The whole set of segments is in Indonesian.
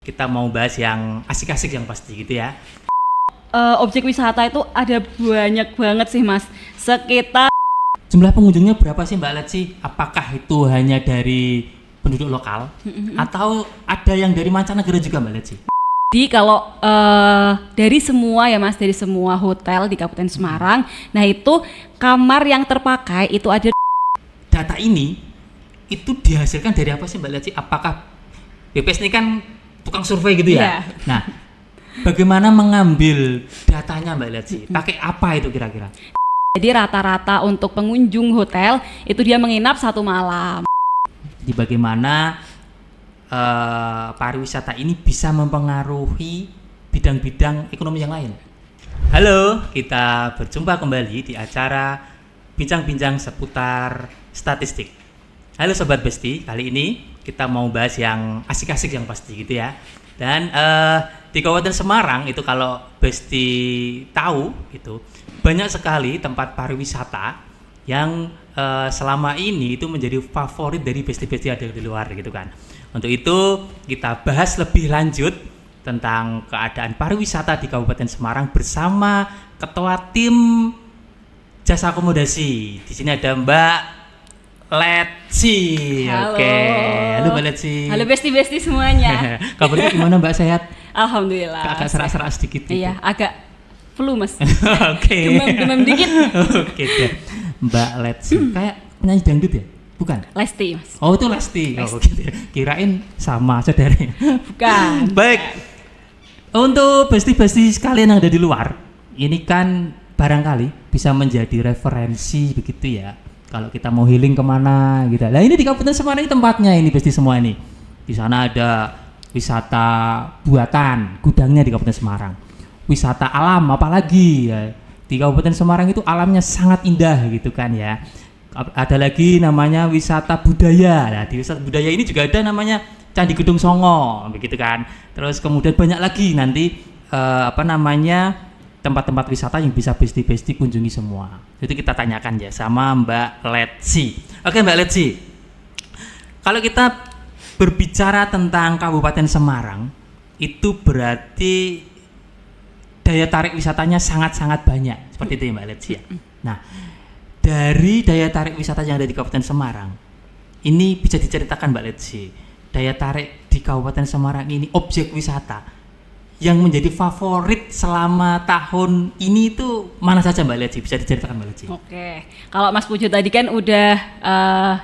Kita mau bahas yang asik-asik yang pasti gitu ya. Objek wisata itu ada banyak banget sih mas. Sekitar Jumlah pengunjungnya berapa sih Mbak Letsi? Apakah itu hanya dari penduduk lokal atau ada yang dari mancanegara juga Mbak Letsi? Jadi kalau dari semua ya mas, dari semua hotel di Kabupaten Semarang, nah itu kamar yang terpakai itu ada. Data ini itu dihasilkan dari apa sih Mbak Letsi? Apakah BPS ini kan tukang survei gitu ya? Yeah. Nah, bagaimana mengambil datanya Mbak Letsi? Pakai apa itu kira-kira? Jadi rata-rata untuk pengunjung hotel itu dia menginap 1 malam. Jadi bagaimana pariwisata ini bisa mempengaruhi bidang-bidang ekonomi yang lain? Halo, kita berjumpa kembali di acara bincang-bincang seputar statistik. Halo Sobat Besti, kali ini kita mau bahas yang asik-asik yang pasti gitu ya. Dan di Kabupaten Semarang itu kalau Besti tahu gitu, banyak sekali tempat pariwisata yang selama ini itu menjadi favorit dari besti-besti ada di luar gitu kan. Untuk itu kita bahas lebih lanjut tentang keadaan pariwisata di Kabupaten Semarang bersama Ketua Tim Jasa Akomodasi. Di sini ada Mbak Letsi. Halo. Oke. Halo Mbak Letsi. Halo besti-besti semuanya. Kabarnya gimana Mbak, sehat? Alhamdulillah. Agak serak-serak sedikit gitu. Iya, agak flu mas. Oke. Demam dikit. Oke deh. Mbak Letsi kayak penyanyi dangdut ya? Bukan? Lesti mas. Oh itu Lesti. Oh gitu ya. Kirain sama saudaranya. Bukan. Baik. Untuk besti-besti sekalian yang ada di luar, ini kan barangkali bisa menjadi referensi begitu ya. Kalau kita mau healing kemana gitu. Nah ini di Kabupaten Semarang ini tempatnya ini besti semua ini. Di sana ada wisata buatan, gudangnya di Kabupaten Semarang. Wisata alam apalagi ya. Di Kabupaten Semarang itu alamnya sangat indah gitu kan ya. Ada lagi namanya wisata budaya. Nah, di wisata budaya ini juga ada namanya Candi Gedung Songo begitu kan. Terus kemudian banyak lagi nanti tempat-tempat wisata yang bisa besti-besti kunjungi semua. Itu kita tanyakan ya sama Mbak Letsi. Oke Mbak Letsi, kalau kita berbicara tentang Kabupaten Semarang, itu berarti daya tarik wisatanya sangat-sangat banyak. Seperti itu ya Mbak Letsi ya. Nah, dari daya tarik wisata yang ada di Kabupaten Semarang, ini bisa diceritakan Mbak Letsi, daya tarik di Kabupaten Semarang ini, objek wisata yang menjadi favorit selama tahun ini itu mana saja Mbak Letsi? Bisa diceritakan Mbak Letsi? Oke, kalau Mas Pujo tadi kan udah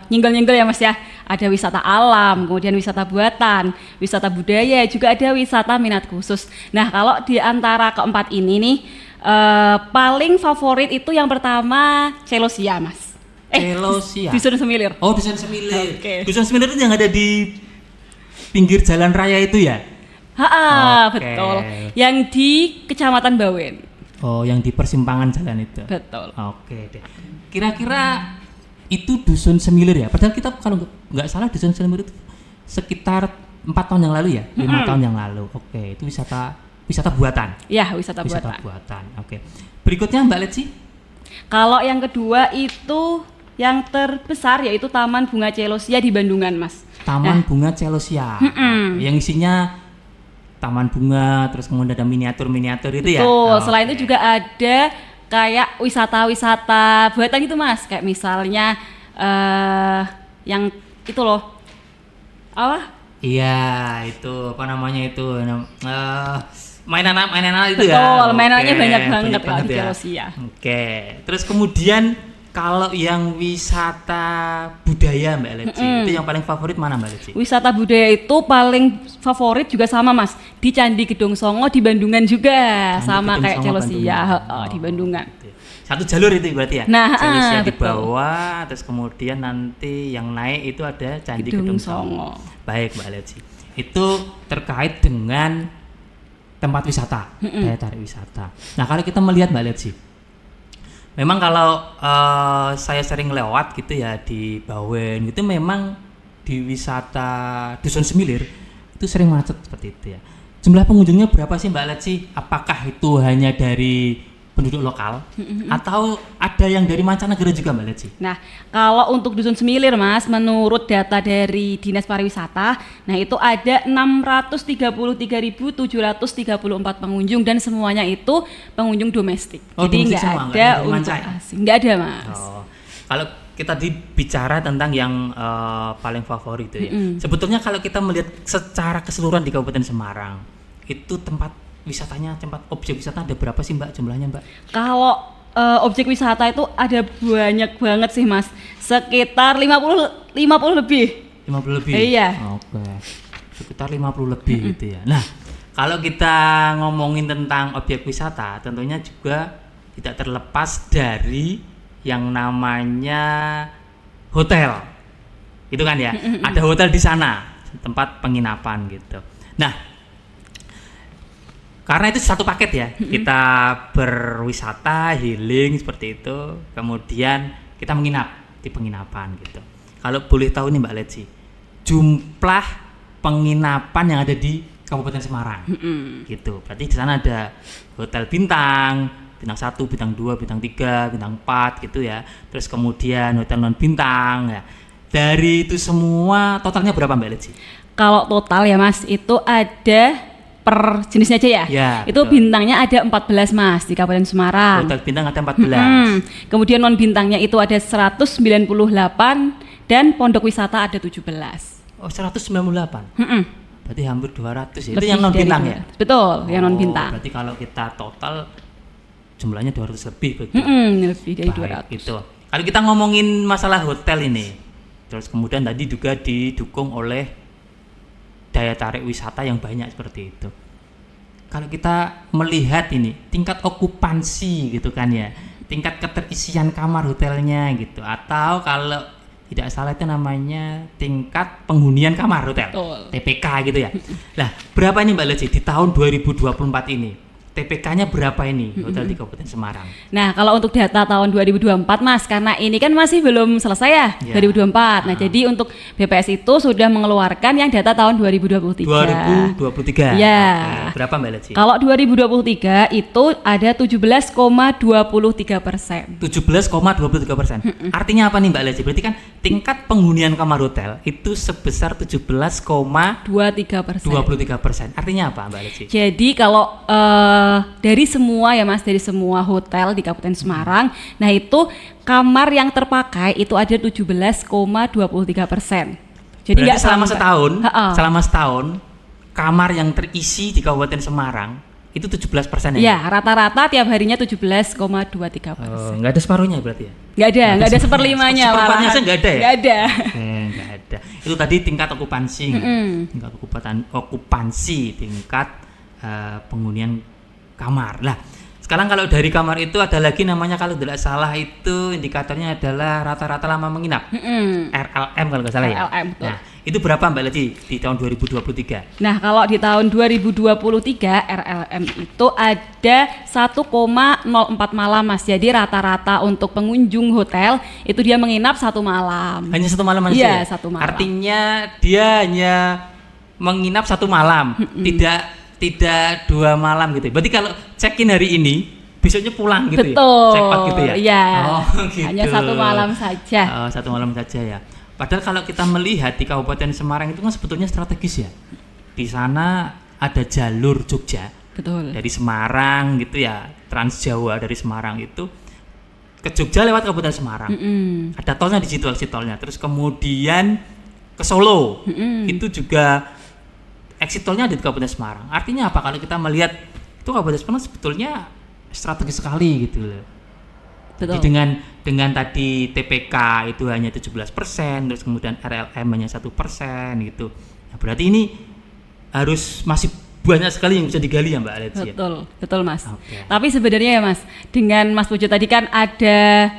nyinggol-nyinggol ya Mas ya. Ada wisata alam, kemudian wisata buatan, wisata budaya, juga ada wisata minat khusus. Nah kalau di antara keempat ini nih, paling favorit itu yang pertama Celosia Mas. Celosia? Dusun Semilir. Oh Dusun Semilir. Oke. Dusun Semilir itu yang ada di pinggir jalan raya itu ya? Oke. Betul. Yang di Kecamatan Bawen. Oh, yang di persimpangan jalan itu. Betul. Oke deh. Kira-kira itu Dusun Semilir ya? Padahal kita kalau nggak salah Dusun Semilir itu sekitar 4 tahun yang lalu ya, 5 tahun yang lalu. Oke, itu wisata buatan. Ya, wisata buatan. Oke. Berikutnya Mbak Letsi? Kalau yang kedua itu yang terbesar yaitu Taman Bunga Celosia di Bandungan, Mas. Taman Bunga Celosia. Yang isinya taman bunga, terus kemudian ada miniatur itu ya. Betul. Selain itu juga ada kayak wisata buatan gitu Mas, kayak misalnya yang itu loh. Apa? Iya, itu apa namanya itu? Mainan itu betul, ya. Betul, mainannya banyak banget ya di Celosia. Oke. Terus kemudian kalau yang wisata budaya Mbak Letsi, itu yang paling favorit mana Mbak Letsi? Wisata budaya itu paling favorit juga sama Mas, di Candi Gedong Songo di Bandungan juga. Candi sama Gedong kayak Celosia di Bandungan. Satu jalur itu berarti ya? Nah, Celosia di betul. bawah, terus kemudian nanti yang naik itu ada Candi Gedong Songo. Baik Mbak Letsi, itu terkait dengan tempat wisata, daya tarik wisata. Nah kalau kita melihat Mbak Letsi, memang kalau saya sering lewat gitu ya di Bawen gitu, memang di wisata Dusun Semilir itu sering macet seperti itu ya. Jumlah pengunjungnya berapa sih Mbak Letsi? Apakah itu hanya dari penduduk lokal atau ada yang dari mancanegara juga Mbak Leci? Nah, kalau untuk Dusun Semilir Mas, menurut data dari Dinas Pariwisata, nah itu ada 633.734 pengunjung dan semuanya itu pengunjung domestik. Oh, Jadi domestik nggak semua, nggak ada ada dari untuk manca ya? asing, nggak ada Mas. Oh, kalau kita bicara tentang yang paling favorit itu ya. Sebetulnya kalau kita melihat secara keseluruhan di Kabupaten Semarang, itu tempat wisatanya, objek wisata ada berapa sih Mbak jumlahnya Mbak? Kalau objek wisata itu ada banyak banget sih Mas, sekitar 50 lebih. 50 lebih? Iya. Oke, sekitar 50 lebih gitu ya. Nah, kalau kita ngomongin tentang objek wisata, tentunya juga tidak terlepas dari yang namanya hotel. Itu kan ya, ada hotel di sana, tempat penginapan gitu. Nah, karena itu satu paket ya, kita berwisata, healing seperti itu, kemudian kita menginap di penginapan gitu. Kalau boleh tahu nih Mbak Leci, jumlah penginapan yang ada di Kabupaten Semarang, gitu. Berarti di sana ada hotel bintang 1, bintang 2, bintang 3, bintang 4 gitu ya. Terus kemudian hotel non bintang ya. Dari itu semua totalnya berapa Mbak Leci? Kalau total ya Mas, itu ada per jenisnya aja ya. Ya, itu betul. Bintangnya ada 14 Mas di Kabupaten Semarang. Hotel bintang ada 14. Kemudian non bintangnya itu ada 198 dan pondok wisata ada 17. Oh, 198. Berarti hampir 200 ya. Itu Lebih yang non dari bintang ya? 200. Betul, yang non bintang. Berarti kalau kita total jumlahnya 200 lebih begitu. Lebih dari Baik, 200. gitu. Kalau kita ngomongin masalah hotel ini, terus kemudian tadi juga didukung oleh daya tarik wisata yang banyak seperti itu. Kalau kita melihat ini tingkat okupansi gitu kan ya, tingkat keterisian kamar hotelnya gitu, atau kalau tidak salah itu namanya tingkat penghunian kamar hotel, Betul. TPK gitu ya. Lah, berapa ini Mbak Leci di tahun 2024 ini? TPK-nya berapa ini hotel di Kabupaten Semarang? Nah, kalau untuk data tahun 2024 Mas, karena ini kan masih belum selesai ya, 2024. Nah, jadi untuk BPS itu sudah mengeluarkan yang data tahun 2023. 2023? Ya. Oke. Berapa Mbak Leci? Kalau 2023 itu ada 17,23%. 17,23%. Artinya apa nih Mbak Leci? Berarti kan tingkat penghunian kamar hotel itu sebesar 17,23%. Artinya apa Mbak Leci? Jadi kalau dari semua ya Mas, dari semua hotel di Kabupaten Semarang, nah itu kamar yang terpakai itu ada 17,23%. Jadi berarti selama setahun, kamar yang terisi di Kabupaten Semarang itu 17% ya? Ya, rata-rata tiap harinya 17,23%. Oh, nggak ada separuhnya berarti ya? Nggak ada seperlimanya. Seperempatnya malahan. nggak ada ya? Nggak ada. Nggak ada. Itu tadi tingkat okupansi, tingkat okupansi, tingkat penghunian kamar. Lah, sekarang kalau dari kamar itu ada lagi namanya, kalau tidak salah itu indikatornya adalah rata-rata lama menginap. RLM kalau nggak salah ya. RLM, betul. Nah, itu berapa Mbak Leci di tahun 2023? Nah, kalau di tahun 2023 RLM itu ada 1,04 malam Mas. Jadi rata-rata untuk pengunjung hotel itu dia menginap 1 malam. Hanya 1 malam aja? Iya, ya? 1 malam. Artinya dia hanya menginap 1 malam, tidak 2 malam gitu. Berarti kalau check-in hari ini, besoknya pulang gitu. Betul, ya? Check out gitu ya? Iya. Oh, gitu. Hanya 1 malam saja. 1 malam saja ya. Padahal kalau kita melihat di Kabupaten Semarang itu kan sebetulnya strategis ya. Di sana ada jalur Jogja. Betul. Dari Semarang gitu ya, Trans Jawa dari Semarang itu ke Jogja lewat Kabupaten Semarang. Ada tolnya di situ, exit tolnya. Terus kemudian ke Solo. Itu juga exit tolnya ada di Kabupaten Semarang. Artinya apa? Kalau kita melihat itu Kabupaten Semarang sebetulnya strategis sekali gitu loh. Betul. Jadi dengan tadi TPK itu hanya 17%, terus kemudian RLM hanya 1% gitu. Nah, berarti ini harus masih banyak sekali yang bisa digali ya Mbak Leci. Betul Mas. Okay. Tapi sebenarnya ya Mas, dengan Mas Pujo tadi kan ada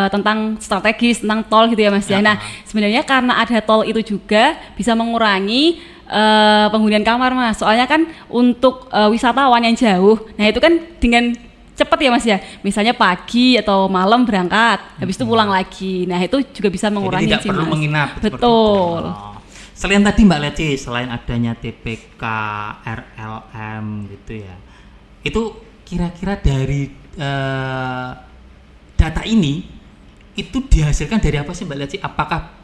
tentang strategis, tentang tol gitu ya Mas ya. Nah, sebenarnya karena ada tol itu juga bisa mengurangi penghunian kamar Mas. Soalnya kan untuk wisatawan yang jauh, nah itu kan dengan cepat ya Mas ya. Misalnya pagi atau malam berangkat, habis itu pulang lagi. Nah, itu juga bisa mengurangi. Jadi tidak perlu Mas. menginap. Betul. Selain tadi Mbak Leci, selain adanya TPK, RLM gitu ya, itu kira-kira dari data ini itu dihasilkan dari apa sih Mbak Leci? Apakah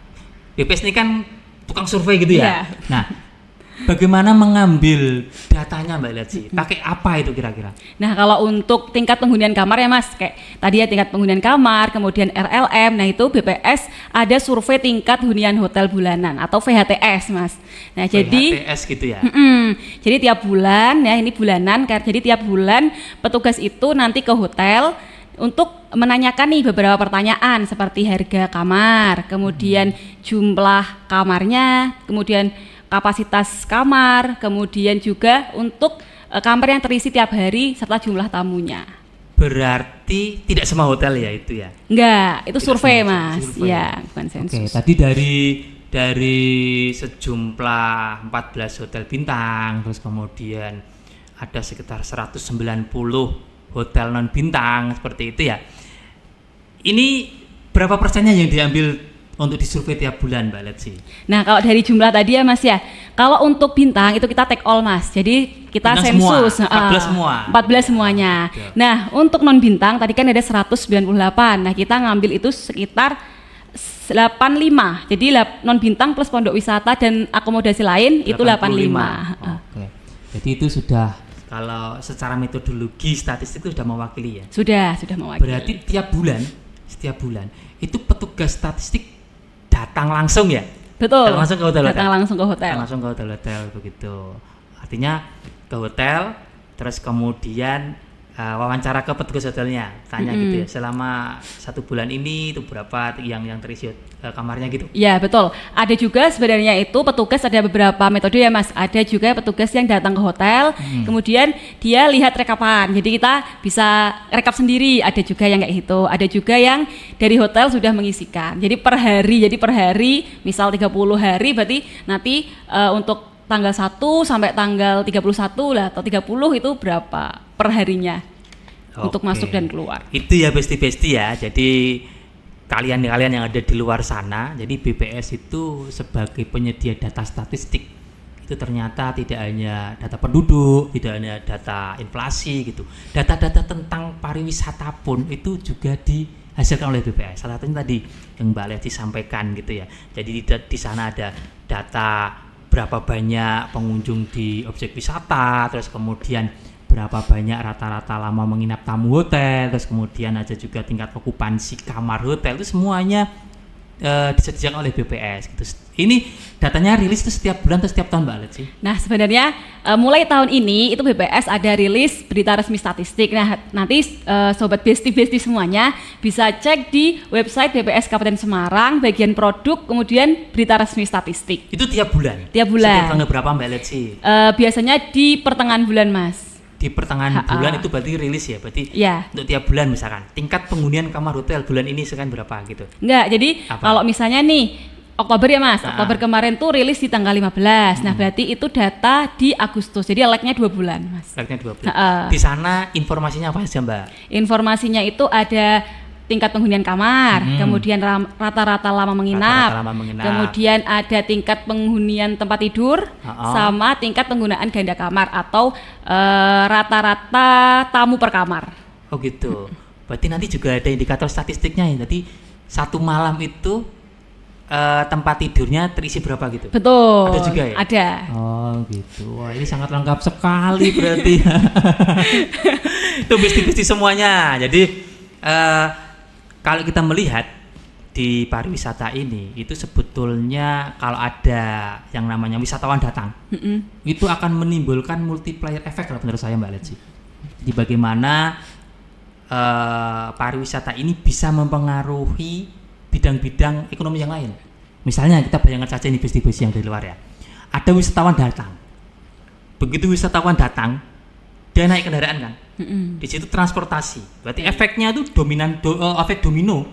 BPS ini kan tukang survei gitu ya? Iya. Nah, bagaimana mengambil datanya Mbak Leci? Pakai apa itu kira-kira? Nah, kalau untuk tingkat penghunian kamar ya Mas, kayak tadi ya tingkat penghunian kamar, kemudian RLM, nah itu BPS ada survei tingkat hunian hotel bulanan atau VHTS Mas. Nah, jadi VHTS gitu ya? Jadi tiap bulan ya, ini bulanan, jadi tiap bulan petugas itu nanti ke hotel untuk menanyakan nih beberapa pertanyaan seperti harga kamar, kemudian jumlah kamarnya, kemudian kapasitas kamar, kemudian juga untuk kamar yang terisi tiap hari serta jumlah tamunya. Berarti tidak semua hotel ya itu ya? Enggak, itu Tidak survei semua Mas. survei. Ya, bukan sensus. Oke, tadi dari sejumlah 14 hotel bintang, terus kemudian ada sekitar 190 hotel non bintang seperti itu ya. Ini berapa persennya yang diambil untuk disurvei tiap bulan Mbak Leci? Nah, kalau dari jumlah tadi ya Mas ya, kalau untuk bintang itu kita take all Mas. Jadi kita Bintang sensus semua, 14 semua. 14 semuanya. Oke. Nah, untuk non bintang tadi kan ada 198. Nah, kita ngambil itu sekitar 85. Jadi non bintang plus pondok wisata dan akomodasi lain itu 85. Oke. Jadi itu sudah, kalau secara metodologi statistik itu sudah mewakili ya. Sudah mewakili. Berarti setiap bulan itu petugas statistik datang langsung ya? Betul. Datang langsung ke hotel-hotel. Datang langsung ke hotel. Datang langsung ke hotel-hotel begitu. Artinya ke hotel, terus kemudian wawancara ke petugas hotelnya, tanya gitu ya. Selama 1 bulan ini itu berapa yang terisi kamarnya gitu? Ya betul. Ada juga sebenarnya itu petugas ada beberapa metode ya Mas. Ada juga petugas yang datang ke hotel, kemudian dia lihat rekapan. Jadi kita bisa rekap sendiri. Ada juga yang kayak gitu. Ada juga yang dari hotel sudah mengisikan. Jadi per hari, misal 30 hari, berarti nanti untuk tanggal 1 sampai tanggal 31 lah atau 30 itu berapa per harinya untuk Oke. masuk dan keluar. Itu ya besti-besti ya. Jadi kalian yang ada di luar sana, jadi BPS itu sebagai penyedia data statistik itu ternyata tidak hanya data penduduk, tidak hanya data inflasi gitu. Data-data tentang pariwisata pun itu juga dihasilkan oleh BPS. Salah satunya tadi yang Mbak Leci sampaikan gitu ya. Jadi di sana ada data berapa banyak pengunjung di objek wisata, terus kemudian berapa banyak rata-rata lama menginap tamu hotel, terus kemudian ada juga tingkat okupansi kamar hotel, itu semuanya disediakan oleh BPS gitu. Ini datanya rilis itu setiap bulan atau setiap tahun Mbak Leci? Nah sebenarnya mulai tahun ini itu BPS ada rilis berita resmi statistik. Nah nanti sobat besti semuanya bisa cek di website BPS Kabupaten Semarang bagian produk kemudian berita resmi statistik. Itu tiap bulan? Tiap bulan. Setiap tanggal berapa Mbak Leci? Biasanya di pertengahan bulan Mas. Di pertengahan bulan itu berarti rilis ya? Berarti Ya. untuk tiap bulan misalkan tingkat penghunian kamar hotel bulan ini sekian berapa gitu? Enggak, jadi Apa? kalau misalnya nih Oktober ya Mas, Oktober kemarin tuh rilis di tanggal 15. Nah berarti itu data di Agustus, jadi lag-nya 2 bulan Mas. Lagnya 2 bulan. Ha-ha. Di sana informasinya apa saja Mbak? Informasinya itu ada tingkat penghunian kamar, kemudian rata-rata lama menginap, Rata-rata lama menginap. kemudian ada tingkat penghunian tempat tidur, sama tingkat penggunaan ganda kamar atau rata-rata tamu per kamar. Oh gitu. Berarti nanti juga ada indikator statistiknya ya. Jadi satu malam itu tempat tidurnya terisi berapa gitu? Betul. Ada juga ya? Ada. Oh gitu. Wah ini sangat lengkap sekali berarti. Itu besti-besti semuanya. Jadi kalau kita melihat di pariwisata ini itu sebetulnya kalau ada yang namanya wisatawan datang, itu akan menimbulkan multiplier effect kalau menurut saya Mbak Leci. Jadi bagaimana pariwisata ini bisa mempengaruhi bidang-bidang ekonomi yang lain. Misalnya kita bayangkan saja ini besti-besti yang dari luar ya. Ada wisatawan datang. Begitu wisatawan datang, dia naik kendaraan kan. Di situ transportasi. Berarti efeknya itu efek domino.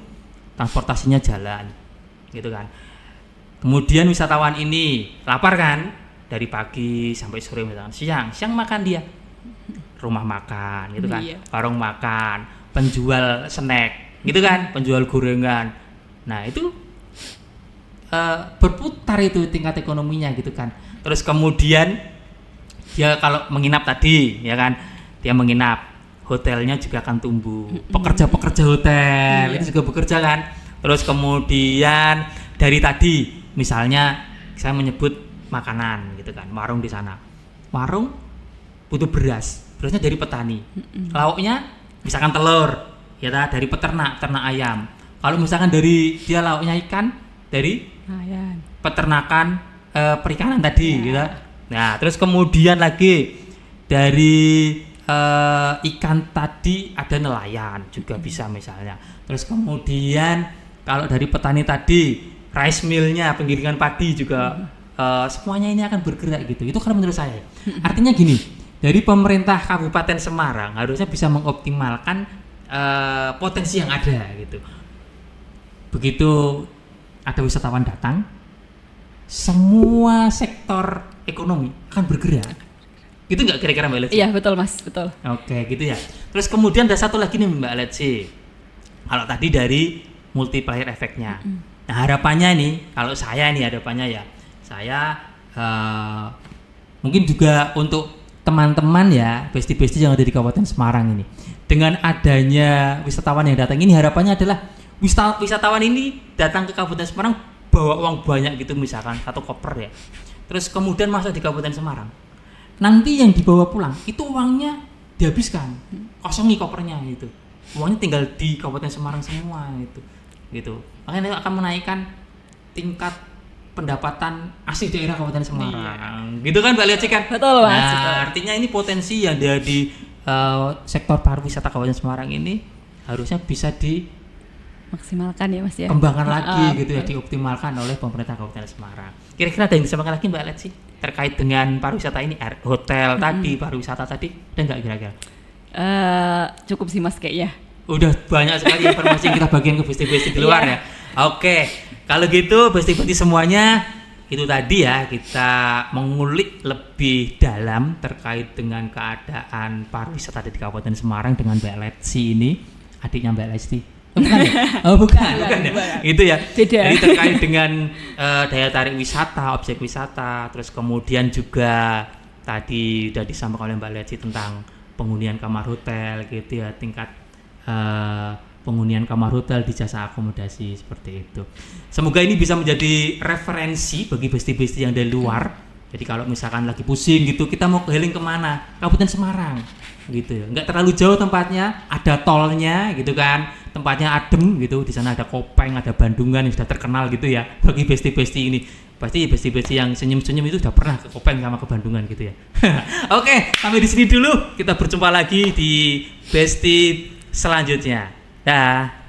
Transportasinya jalan. Gitu kan. Kemudian wisatawan ini lapar kan, dari pagi sampai sore misalkan. Siang makan dia. Rumah makan gitu kan. Iya. Warung makan, penjual snack gitu kan, penjual gorengan. Nah, itu berputar itu tingkat ekonominya gitu kan. Terus kemudian dia kalau menginap tadi ya kan, dia menginap hotelnya juga akan tumbuh. Pekerja-pekerja hotel itu juga bekerja kan. Terus kemudian dari tadi misalnya saya menyebut makanan gitu kan, warung di sana. Warung butuh beras, berasnya dari petani. Lauknya misalkan telur, ya dari ternak ayam. Kalau misalkan dari dia lauknya ikan, dari peternakan perikanan tadi gitu. Nah, terus kemudian lagi dari ikan tadi ada nelayan juga bisa misalnya. Terus kemudian kalau dari petani tadi rice mill-nya, penggilingan padi juga semuanya ini akan bergerak gitu. Itu kalau menurut saya. Artinya gini, dari pemerintah Kabupaten Semarang harusnya bisa mengoptimalkan potensi yang ada gitu. Begitu ada wisatawan datang, semua sektor ekonomi akan bergerak. Itu nggak kira-kira Mbak Letsi? Iya betul Mas, betul. Oke gitu ya. Terus kemudian ada satu lagi nih Mbak Letsi. Kalau tadi dari multiplier efeknya. Nah harapannya nih, kalau saya nih harapannya ya, saya mungkin juga untuk teman-teman ya, besti-besti yang ada di Kabupaten Semarang ini. Dengan adanya wisatawan yang datang ini, harapannya adalah wisatawan ini datang ke Kabupaten Semarang bawa uang banyak gitu, misalkan 1 koper ya. Terus kemudian masuk di Kabupaten Semarang. Nanti yang dibawa pulang itu uangnya dihabiskan, kosongi kopernya gitu. Uangnya tinggal di Kabupaten Semarang semua gitu. Makanya itu akan menaikkan tingkat pendapatan asli daerah Kabupaten Semarang. Gitu kan Mbak Letsi kan? Betul Mas. Nah, Betul. artinya ini potensi yang ada di sektor pariwisata Kabupaten Semarang ini harusnya bisa Maksimalkan ya Mas ya. dikembangkan lagi gitu ya, dioptimalkan oleh pemerintah Kabupaten Semarang. Kira-kira ada yang disampaikan lagi Mbak Letsi terkait dengan pariwisata ini, hotel tadi, pariwisata tadi, ada nggak kira-kira? Cukup sih Mas kayaknya. Udah banyak sekali informasi yang kita bagiin ke besti-besti di luar ya. Oke, kalau gitu besti-besti semuanya itu tadi ya, kita mengulik lebih dalam terkait dengan keadaan pariwisata di Kabupaten Semarang dengan Mbak Letsi ini, adiknya Mbak Lesti. Bukan ya? Oh bukan ya. Itu ya. Beda. Jadi terkait dengan daya tarik wisata, objek wisata, terus kemudian juga tadi sudah disampaikan oleh Mbak Letsi tentang penghunian kamar hotel gitu ya, tingkat penghunian kamar hotel di jasa akomodasi seperti itu. Semoga ini bisa menjadi referensi bagi besti-besti yang dari luar. Jadi kalau misalkan lagi pusing gitu, kita mau healing kemana? Kabupaten Semarang gitu ya. Nggak terlalu jauh tempatnya, ada tolnya gitu kan, tempatnya adem gitu. Di sana ada Kopeng, ada Bandungan yang sudah terkenal gitu ya. Bagi besti-besti ini, pasti besti-besti yang senyum-senyum itu sudah pernah ke Kopeng sama ke Bandungan gitu ya. Oke, sampai di sini dulu. Kita berjumpa lagi di besti selanjutnya. Dah.